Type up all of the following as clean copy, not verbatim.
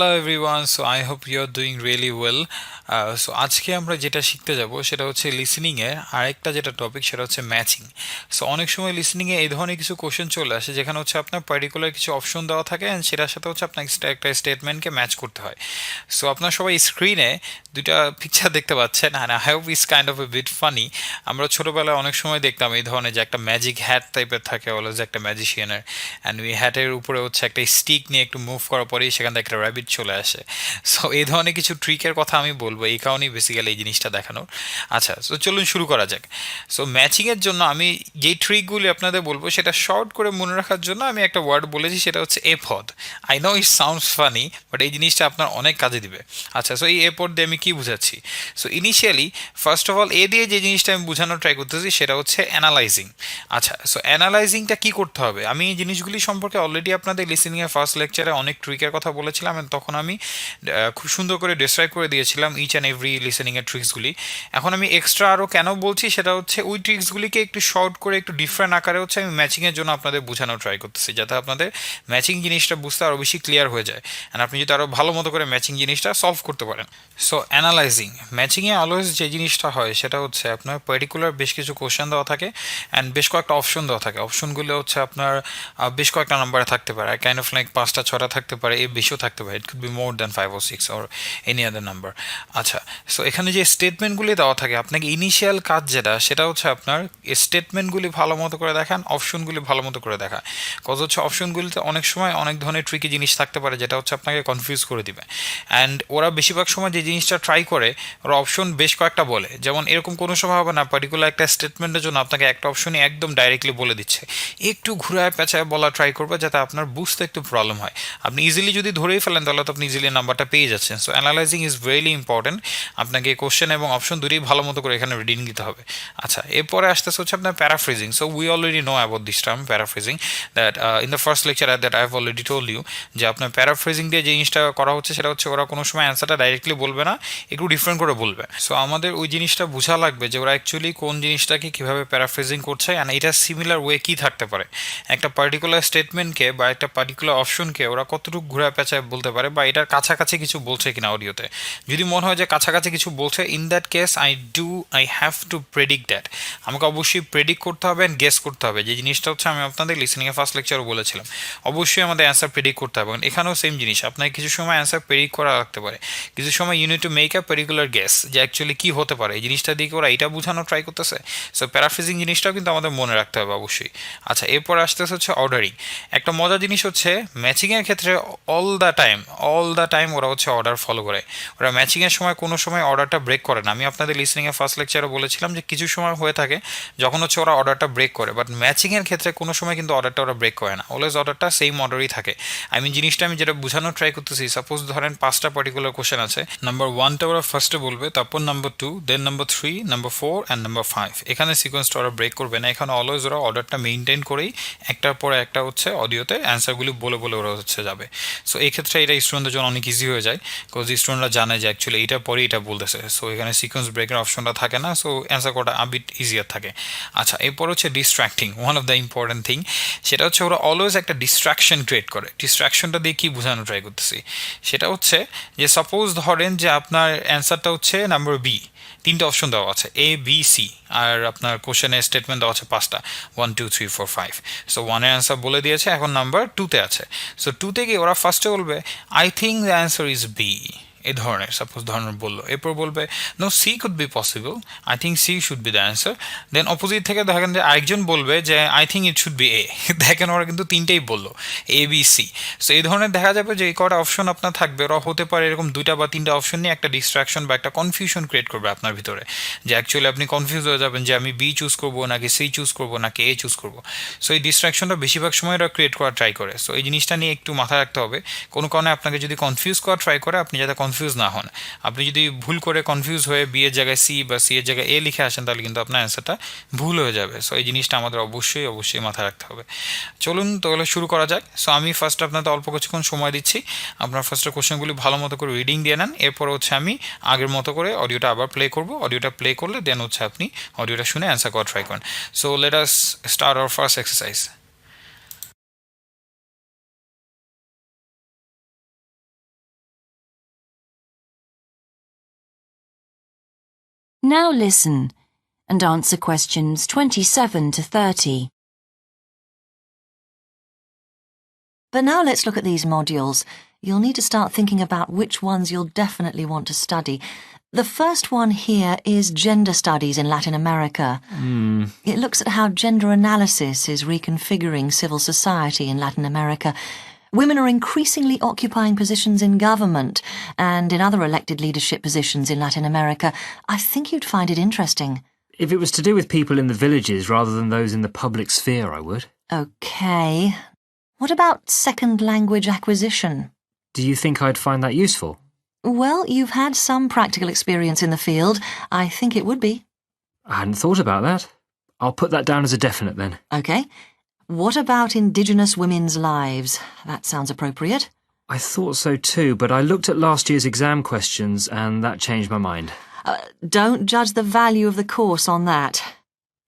Hello everyone, so I hope you are doing really well. So আজকে আমরা যেটা শিখতে যাব সেটা হচ্ছে লিসেনিংয়ের আরেকটা যেটা টপিক সেটা হচ্ছে ম্যাচিং। সো অনেক সময় লিসেনিংয়ে এই ধরনের কিছু কোশ্চেন চলে আসে যেখানে হচ্ছে আপনার পার্টিকুলার কিছু অপশন দেওয়া থাকে অ্যান্ড সেটার সাথে হচ্ছে আপনার একটা স্টেটমেন্টকে ম্যাচ করতে হয়। সো আপনার সবাই স্ক্রিনে দুইটা পিকচার দেখতে পাচ্ছেন and I hope is kind of a bit funny. আমরা ছোটোবেলায় অনেক সময় দেখতাম এই ধরনের যে একটা ম্যাজিক হ্যাট টাইপের থাকে অলওয়েজ একটা ম্যাজিশিয়ানের, অ্যান্ড ওই হ্যাটের উপরে হচ্ছে একটা স্টিক নিয়ে একটু মুভ করার পরেই সেখান থেকে একটা র্যাবিট চলে আসে। সো এই ধরনের কিছু ট্রিকের কথা আমি বলবো, এই কারণেই বেসিক্যালি এই জিনিসটা দেখানোর। আচ্ছা, সো চলুন শুরু করা যাক। সো ম্যাচিংয়ের জন্য আমি যেই ট্রিকগুলি আপনাদের বলবো সেটা শর্ট করে মনে রাখার জন্য আমি একটা ওয়ার্ড বলেছি, সেটা হচ্ছে এপদ। I know it sounds funny, but এই জিনিসটা আপনার অনেক কাজে দিবে। আচ্ছা, সো এই এপদ দিয়ে আমি কী বুঝাচ্ছি? So initially first of all A দিয়ে যে জিনিসটা আমি বোঝানোর ট্রাই করতেছি সেটা হচ্ছে অ্যানালাইজিং। আচ্ছা, সো অ্যানালাইজিংটা কী করতে হবে? আমি এই জিনিসগুলি সম্পর্কে অলরেডি আপনাদের লিসেনিংয়ের ফার্স্ট লেকচারে অনেক ট্রিকের কথা বলেছিলাম, and তখন আমি খুব সুন্দর করে ডিসক্রাইব করে দিয়েছিলাম ইচ অ্যান্ড এভরি লিসেনিংয়ের ট্রিক্সগুলি। এখন আমি এক্সট্রা আরও কেন বলছি সেটা হচ্ছে ওই ট্রিক্সগুলিকে একটু শর্ট করে একটু ডিফারেন্ট আকারে হচ্ছে আমি ম্যাচিংয়ের জন্য আপনাদের বোঝানোর ট্রাই করতেছি, যাতে আপনাদের ম্যাচিং জিনিসটা বুঝতে আরও বেশি ক্লিয়ার হয়ে যায় অ্যান্ড আপনি যদি আরও ভালো মতো করে ম্যাচিং জিনিসটা সলভ করতে পারেন। সো অ্যানালাইজিং ম্যাচিংয়ে অলওয়েজ যে জিনিসটা হয় সেটা হচ্ছে আপনার পার্টিকুলার বেশ কিছু কোশ্চেন দেওয়া থাকে অ্যান্ড বেশ কয়েকটা অপশন দেওয়া থাকে। অপশনগুলো হচ্ছে আপনার বেশ কয়েকটা নাম্বারে থাকতে পারে, কাইন্ড অফ লাইক 5টা 6টা থাকতে পারে, এর বেশিও থাকতে পারে। It could be more than 5 or 6 or any other number. আচ্ছা, সো এখানে যে স্টেটমেন্টগুলি দেওয়া থাকে আপনাকে ইনিশিয়াল কাজ যেটা সেটা হচ্ছে আপনার স্টেটমেন্টগুলি ভালো মতো করে দেখান, অপশনগুলি ভালো মতো করে দেখা। কজ হচ্ছে অপশনগুলিতে অনেক সময় অনেক ধরনের ট্রিকি জিনিস থাকতে পারে যেটা হচ্ছে আপনাকে কনফিউজ করে দিবে। অ্যান্ড ওরা বেশিরভাগ সময় যে জিনিসটা ট্রাই করে ওরা অপশন বেশ কয়েকটা বলে, যেমন এরকম কোনো সময় হবে না পার্টিকুলার একটা স্টেটমেন্টের জন্য আপনাকে একটা অপশনই একদম ডাইরেক্টলি বলে দিচ্ছে, একটু ঘুরায় পেঁচায় বলা ট্রাই করবে যাতে আপনার বুঝতে একটু প্রবলেম হয়। আপনি ইজিলি যদি ধরেই ফেলেন তাহলে তো আপনি ইজিলি নাম্বারটা পেয়ে যাচ্ছেন। So analysing is very important. আপনাকে কোশ্চেন এবং অপশন দুটোই ভালো মতো করে এখানে রিডিং দিতে হবে। আচ্ছা, এরপরে আসতেছে হচ্ছে আপনার paraphrasing. So we already know about this term paraphrasing, that in the first lecture that I have already told you যে আপনার প্যারাফ্রেজিং দিয়ে যে জিনিসটা করা হচ্ছে সেটা হচ্ছে ওরা কোনো সময় অ্যান্সারটা ডাইরেক্টলি বলবে না, একটু ডিফারেন্ট করে বলবে। সো আমাদের ওই জিনিসটা বোঝা লাগবে যে ওরা অ্যাকচুয়ালি কোন জিনিসটাকে কীভাবে প্যারাফ্রেজিং করছে অ্যান্ড এটা সিমিলার ওয়ে কী থাকতে পারে। একটা পার্টিকুলার স্টেটমেন্টকে বা একটা পার্টিকুলার অপশনকে ওরা কতটুকু ঘুরা পেঁচায় বলতে পারে বা এটার কাছাকাছি কিছু বলছে কিনা অডিওতে। যদি মনে হয় যে কাছাকাছি কিছু বলছে, in that case I have to predict that. আমাকে অবশ্যই প্রেডিক্ট করতে হবে অ্যান্ড গেস করতে হবে, যে জিনিসটা হচ্ছে আমি আপনাদের লিসেনিংয়ে ফার্স্ট লেকচারও বলেছিলাম। অবশ্যই আমাদের অ্যান্সার প্রেডিক্ট করতে হবে। এখানেও সেম জিনিস, আপনাকে কিছু সময় অ্যান্সার প্রেডিক্ট করা লাগতে পারে, কিছু সময় you need to make a particular guess যে অ্যাকচুয়ালি কী হতে পারে। এই জিনিসটা দিকে ওরা এটা বোঝানো ট্রাই করতেছে। সো প্যারাফ্রেজিং জিনিসটাও কিন্তু আমাদের মনে রাখতে হবে অবশ্যই। আচ্ছা, এরপর আসতেছে হচ্ছে অর্ডারিং। একটা মজার জিনিস হচ্ছে ম্যাচিংয়ের ক্ষেত্রে অল দ্য টাইম ওরা হচ্ছে অর্ডার ফলো করে। ওরা ম্যাচিংয়ের সময় কোনো সময় অর্ডারটা ব্রেক করে না। আমি আপনাদের লিসনিংয়ে ফার্স্ট লেকচারে বলেছিলাম যে কিছু সময় হয়ে থাকে যখন হচ্ছে ওরা অর্ডারটা ব্রেক করে, বাট ম্যাচিংয়ের ক্ষেত্রে কোনো সময় কিন্তু অর্ডারটা ওরা ব্রেক করে না, অলওয়েজ অর্ডারটা সেম অর্ডারই থাকে। জিনিসটা আমি যেটা বোঝানোর ট্রাই করতেছি, সাপোজ ধরেন 5টা পার্টিকুলার কোশ্চেন আছে, নাম্বার 1টা ওরা ফার্স্টে বলবে, তারপর number 2, then number 3, number 4 and number 5। এখানে সিকোয়েন্সটা ওরা ব্রেক করবে না, এখানে অলওয়েজ ওরা অর্ডারটা মেনটেন করেই একটার পরে একটা হচ্ছে অডিওতে অ্যান্সারগুলি বলে বলে ওরা হচ্ছে যাবে। সো এই ক্ষেত্রে এটা স্টুডেন্টদের জন্য অনেক ইজি হয়ে যায়, বিকজ স্টুডেন্টরা জানে যে অ্যাকচুয়ালি এইটার পরে এটা বলতেছে। সো এখানে সিকোয়েন্স ব্রেকের অপশনটা থাকে না, সো অ্যান্সার করাটা আবিট ইজিয়ার থাকে। আচ্ছা, এরপর হচ্ছে distracting, one of the important thing. সেটা হচ্ছে ওরা অলওয়েজ একটা ডিস্ট্রাকশন ক্রিয়েট করে। ডিস্ট্রাকশনটা দিয়ে কী বোঝানো ট্রাই করতেছি সেটা হচ্ছে যে সাপোজ ধরেন যে আপনার অ্যান্সারটা হচ্ছে নাম্বার বি, 3টে অপশন দেওয়া আছে A, B, C, আর আপনার কোশ্চেনের স্টেটমেন্ট দেওয়া আছে 5টা, 1, 2, 3, 4, 5। সো 1-এর অ্যান্সার বলে দিয়েছে, এখন নাম্বার 2তে আছে। সো 2তে গিয়ে ওরা ফার্স্টে বলবে I think the answer is B, এই ধরনের সাপোজ ধরনের বললো। এরপর বলবে no, C could be possible, I think C should be the answer. Then opposite থেকে দেখেন যে আরেকজন বলবে যে I think it should be A. দেখেন ওরা কিন্তু 3টেই বললো, A, B, C। সো এই ধরনের দেখা যাবে যে এই কটা অপশন আপনার থাকবে, ওরা হতে পারে এরকম 2টা বা 3টা অপশন নিয়ে একটা ডিস্ট্রাকশন বা একটা কনফিউশন ক্রিয়েট করবে আপনার ভিতরে, যে অ্যাকচুয়ালি আপনি কনফিউজ হয়ে যাবেন যে আমি বি চুজ করবো নাকি সি চুজ করবো নাকি এ চুজ করবো। সো এই ডিস্ট্রাকশনটা বেশিরভাগ সময় ওরা ক্রিয়েট করার ট্রাই করে। সো এই জিনিসটা নিয়ে একটু মাথায় রাখতে হবে, কোনো কারণে আপনাকে যদি কনফিউজ করা ট্রাই করে আপনি যাতে কনফিউজ না হন। আপনি যদি ভুল করে কনফিউজ হয়ে বি এর জায়গায় সি বা সি এর জায়গায় এ লিখে আসেন তাহলে কিন্তু আপনার অ্যান্সারটা ভুল হয়ে যাবে। সো এই জিনিসটা আমাদের অবশ্যই মাথায় রাখতে হবে। চলুন তাহলে শুরু করা যাক। সো আমি ফার্স্ট আপনাদের অল্প কিছুক্ষণ সময় দিচ্ছি, আপনার ফার্স্টে কোশ্চেনগুলি ভালো মতো করে রিডিং দিয়ে নেন। এরপর হচ্ছে আমি আগের মতো করে অডিওটা আবার প্লে করব। অডিওটা প্লে করলে দেন হচ্ছে আপনি অডিওটা শুনে অ্যান্সার করা ট্রাই করেন। So let us start our first exercise. Now listen and answer questions 27 to 30. But now let's look at these modules. You'll need to start thinking about which ones you'll definitely want to study. The first one here is Gender Studies in Latin America. It looks at how gender analysis is reconfiguring civil society in Latin America. Women are increasingly occupying positions in government and in other elected leadership positions in Latin America. I think you'd find it interesting. If it was to do with people in the villages rather than those in the public sphere, I would. OK. What about second language acquisition? Do you think I'd find that useful? Well, you've had some practical experience in the field. I think it would be. I hadn't thought about that. I'll put that down as a definite then. OK. What about Indigenous women's lives? That sounds appropriate. I thought so too, but I looked at last year's exam questions and that changed my mind. Don't judge the value of the course on that.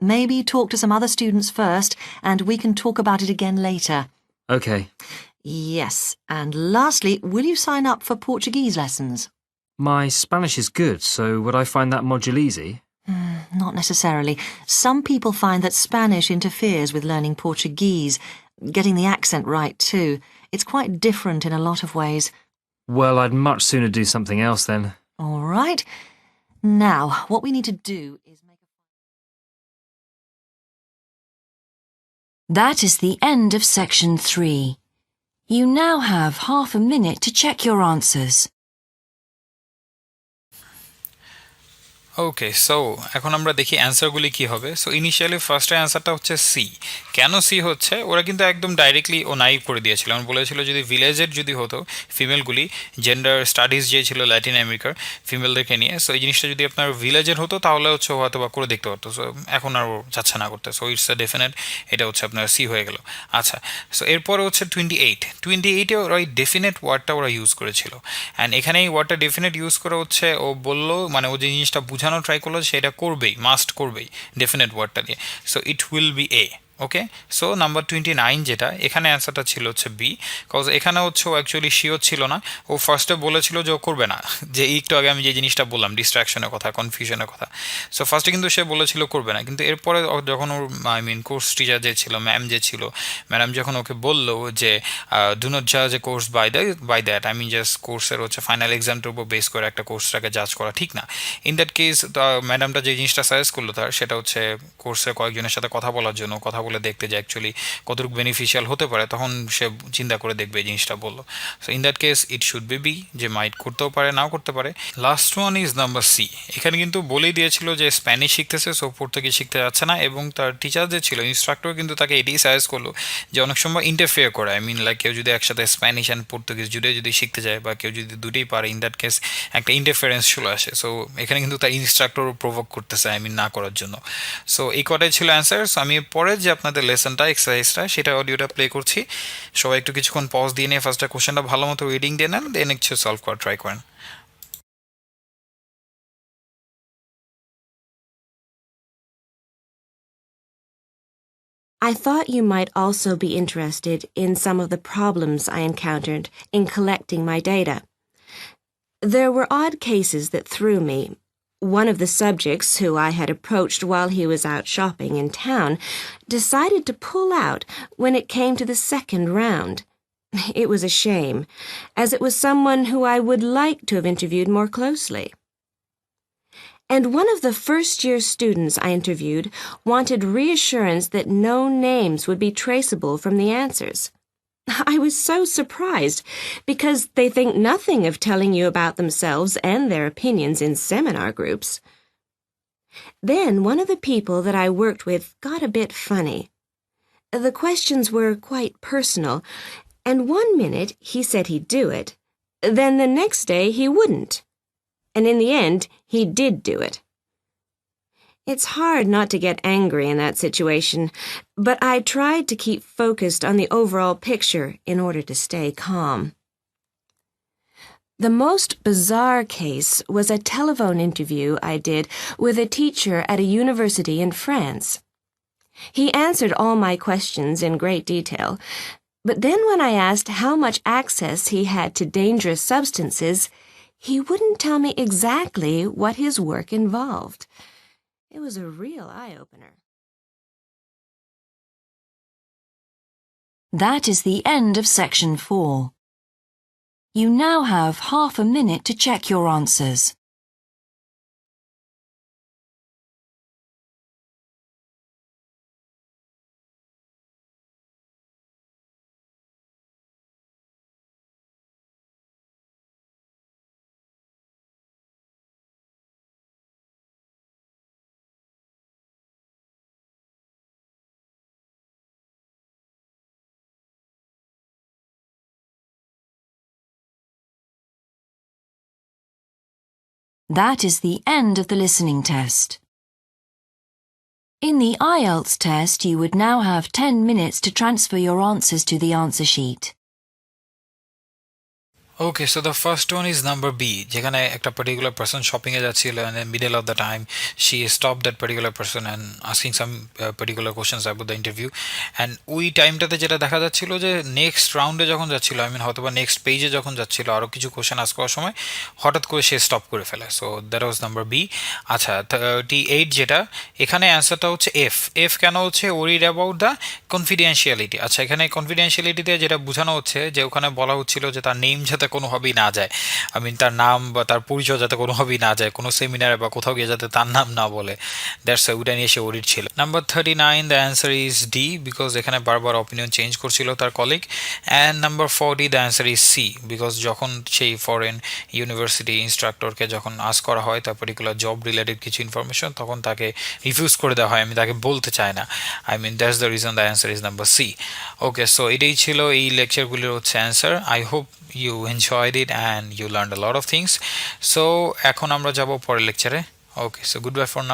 Maybe talk to some other students first, and we can talk about it again later. OK. Yes, and lastly, will you sign up for Portuguese lessons? My Spanish is good, so would I find that module easy? Not necessarily. Some people find that Spanish interferes with learning Portuguese, getting the accent right too. It's quite different in a lot of ways. Well, I'd much sooner do something else then. All right. Now, what we need to do is make a... That is the end of section 3. You now have half a minute to check your answers. Okay so এখন আমরা দেখি অ্যান্সারগুলি কি হবে so initially ফার্স্টে অ্যান্সারটা হচ্ছে C কেন C হচ্ছে ওরা কিন্তু একদম ডাইরেক্টলি ও নাইভ করে দিয়েছিল আমি বলেছিল যদি ভিলেজের যদি হতো ফিমেলগুলি জেন্ডার স্টাডিজ যে ছিল ল্যাটিন আমেরিকার ফিমেলদেরকে নিয়ে সো এই জিনিসটা যদি আপনার ভিলেজের হতো তাহলে হচ্ছে হয়তো বা করে দেখতে পারতো সো এখন আর ও যাচ্ছে না করতে সো ইটস এ ডেফিনেট এটা হচ্ছে আপনার সি হয়ে গেল আচ্ছা সো এরপরে হচ্ছে 28 ওরা ওই ডেফিনেট ওয়ার্ডটা ওরা ইউজ করেছিল অ্যান্ড এখানে এই ওয়ার্ডটা ডেফিনেট ইউজ করা হচ্ছে ও বললো মানে ও যে জিনিসটা বোঝানো ট্রাই করলো সেটা করবেই মাস্ট করবেই ডেফিনেট ওয়ার্ডটা দিয়ে so it will B A okay so number 29 যেটা এখানে অ্যান্সারটা ছিল হচ্ছে বি কজ এখানে হচ্ছে ও অ্যাকচুয়ালি শিওর ছিল না ও ফার্স্টে বলেছিল যে ও করবে না যে একটু আগে আমি যে জিনিসটা বললাম ডিস্ট্রাকশনের কথা কনফিউশনের কথা সো ফার্স্টে কিন্তু সে বলেছিল করবে না কিন্তু এরপরে যখন ওর আই মিন কোর্স টিচার যে ছিল ম্যাম যে ছিল ম্যাডাম যখন ওকে বললো যে ডু নট জাজ a course by that I mean just কোর্সের হচ্ছে ফাইনাল এক্সামটার উপর বেস করে একটা কোর্সটাকে জাজ করা ঠিক না ইন দ্যাট কেস ম্যাডামটা যে জিনিসটা সাজেস্ট করলো তার সেটা হচ্ছে কোর্সের কয়েকজনের সাথে কথা বলার জন্য কথা বলে দেখতে যে অ্যাকচুয়ালি কতটুকু বেনিফিশিয়াল হতে পারে তখন সে চিন্তা করে দেখবে এই জিনিসটা বললো so in that case it should be যে মাইট করতেও পারে নাও করতে পারে last one is number C এখানে কিন্তু বলেই দিয়েছিল যে স্প্যানিশ শিখতেছে সো পর্তুগিজ শিখতে যাচ্ছে না এবং তার টিচার যে ছিল ইনস্ট্রাক্টর কিন্তু তাকে এটাই সাজেস্ট করলো যে অনেক সময় ইন্টারফেয়ার করে আই মিন লাইক কেউ যদি একসাথে স্প্যানিশ অ্যান্ড পর্তুগিজ যদি শিখতে যায় বা কেউ যদি দুটোই পারে ইন দ্যাট কেস একটা ইন্টারফারেন্স চলে আসে সো এখানে কিন্তু তার ইনস্ট্রাক্টর প্রভোক করতেছে আই মিন না করার জন্য সো এই কটাই ছিল অ্যান্সার সো আমি পরে যে আপনাদের লেসনটা এক্সারসাইজটা সেটা অডিওটা প্লে করছি সবাই একটু কিছুক্ষণ পজ দিয়ে নিয়ে ফার্স্টে কোশ্চেনটা ভালো মতো রিডিং দিয়ে নেন দেন একটু সলভ করা ট্রাই করেন I thought you might also be interested in some of the problems I encountered in collecting my data. There were odd cases that threw me. One of the subjects who I had approached while he was out shopping in town decided to pull out when it came to the second round. It was a shame, as it was someone who I would like to have interviewed more closely. And one of the first-year students I interviewed wanted reassurance that no names would be traceable from the answers. I was so surprised, because they think nothing of telling you about themselves and their opinions in seminar groups. Then one of the people that I worked with got a bit funny. The questions were quite personal, and one minute he said he'd do it, then the next day he wouldn't. And in the end, he did do it. It's hard not to get angry in that situation, but I tried to keep focused on the overall picture in order to stay calm. The most bizarre case was a telephone interview I did with a teacher at a university in France. He answered all my questions in great detail, but then when I asked how much access he had to dangerous substances, He wouldn't tell me exactly what his work involved. It was a real eye-opener. That is the end of section 4. You now have half a minute to check your answers. That is the end of the listening test. In the IELTS test, you would now have 10 minutes to transfer your answers to the answer sheet. Okay, so the first one is number B, যেখানে একটা particular person shopping এ যাচ্ছিল and in the middle of the time she stopped that particular person and asking some particular questions about the interview and ওই টাইমটাতে যেটা দেখা যাচ্ছিল যে next রাউন্ডে যখন যাচ্ছিল আই মিন হয়তো বা নেক্সট পেজে যখন যাচ্ছিল আরও কিছু কোশ্চেন আস্ক করার সময় হঠাৎ করে সে স্টপ করে ফেলে so that was number B আচ্ছা 38 যেটা এখানে অ্যান্সারটা হচ্ছে এফ কেন হচ্ছে ওরিড অ্যাবাউট দ্য কনফিডেন্সিয়ালিটি আচ্ছা এখানে কনফিডেন্সিয়ালিটিতে যেটা বোঝানো হচ্ছে যে ওখানে বলা হচ্ছিল যে তার নেম যাতে কোনোভাবেই না যায় আই মিন তার নাম বা তার পরিচয় যাতে কোনোভাবেই না যায় কোনো সেমিনারে বা কোথাও গিয়ে যাতে তার নাম না বলে দ্যাটস ওইটা নিয়ে সে ওরিড ছিল number 39 the answer is D because এখানে বারবার অপিনিয়ন চেঞ্জ করছিল তার colleague and number 40 the answer is C because যখন সেই ফরেন ইউনিভার্সিটি ইনস্ট্রাক্টরকে যখন আস্ক করা হয় তার পার্টিকুলার জব রিলেটেড কিছু ইনফরমেশন তখন তাকে রিফিউজ করে দেওয়া হয় আমি তাকে বলতে চাই না I mean that's the reason the answer is number C okay so এটাই ছিল এই লেকচারগুলির হচ্ছে answer I hope you enjoyed it and you learned a lot of things so এখন আমরা যাব পরের লেকচারে okay so goodbye for now